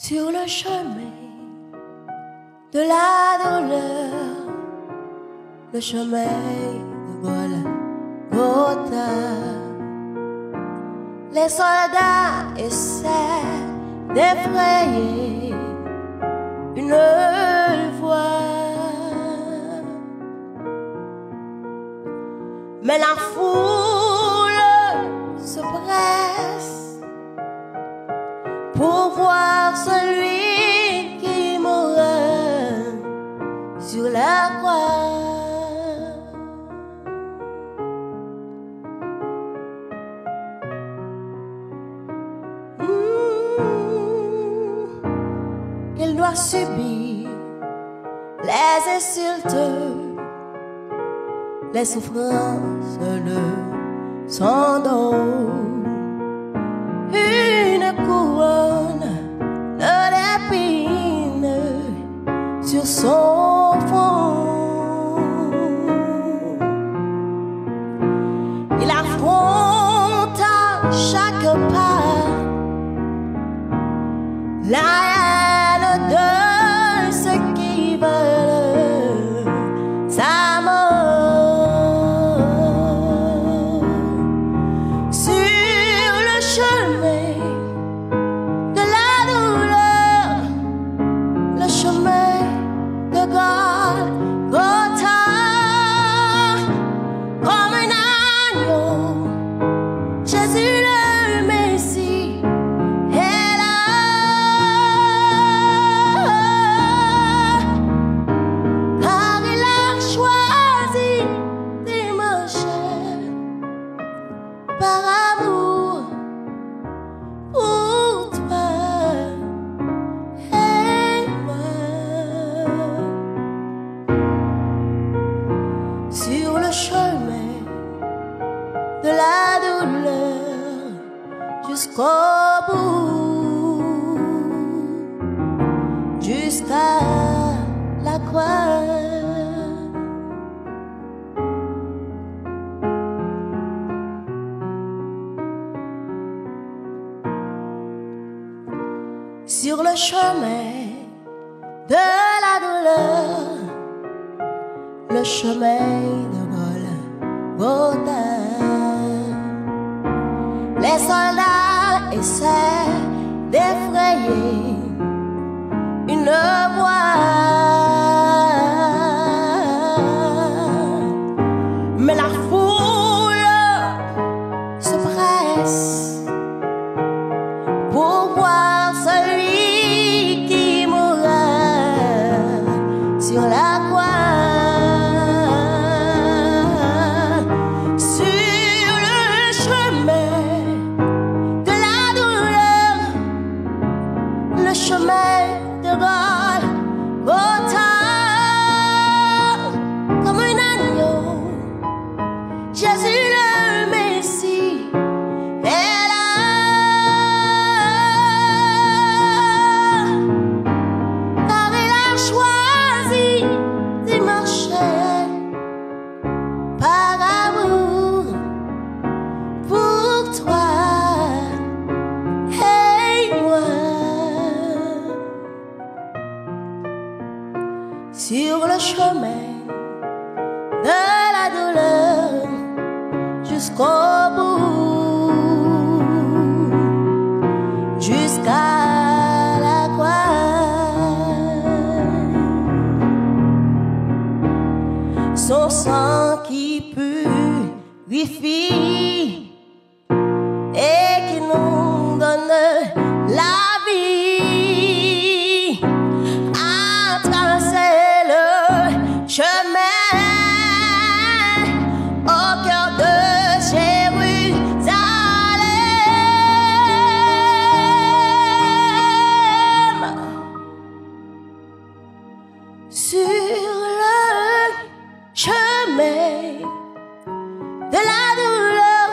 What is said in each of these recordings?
Sur le chemin de la douleur, le chemin de Golgotha, les soldats essaient d'effrayer une voie, mais la foule se presse pour voir celui qui mourra sur la croix. Il doit subir les insultes, les souffrances de son dos, une couronne d'épines sur son front. Il affronte à chaque pas la haine de ceux qui veulent sa mort. Sur le chemin de la douleur, le chemin de Golgotha, comme un agneau, Jésus le Messie est là, car il a choisi de marcher par amour pour toi et moi. Sur le chemin de la douleur jusqu'au bout, jusqu'à la croix. Sur le chemin de la douleur, le chemin de Golgotha, les soldats essaient d'effrayer une voie, mais la foule se presse pour voir celui qui mourra sur la croix. Sur le chemin de la douleur, le chemin de Golgotha, comme un agneau, Jésus le Messie est là, car il a choisi de marcher par amour pour toi et moi. Sur le chemin de la douleur jusqu'au bout, jusqu'à la croix. Son sang qui purifie et qui nous donne la vie, a tracé le chemin au cœur de Jérusalem. Sur le chemin de la douleur,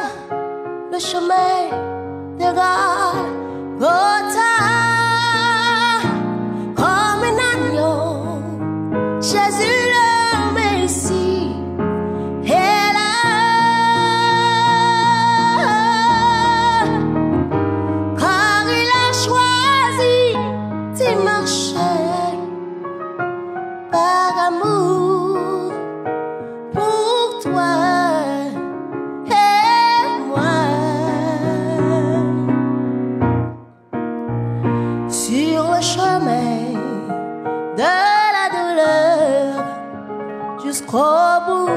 jusqu'au bout,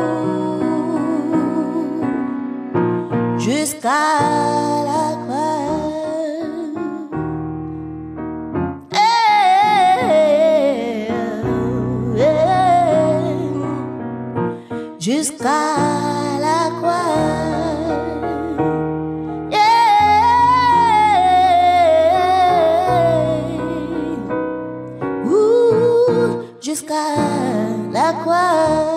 jusqu'à la croix. Jusqu'à la croix. Jusqu'à la croix.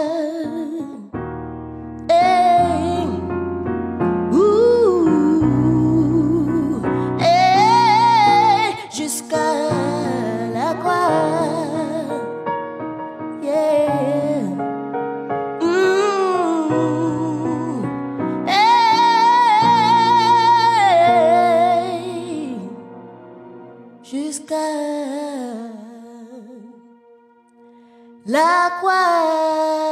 Jusqu'à la croix. Jusqu'à la croix.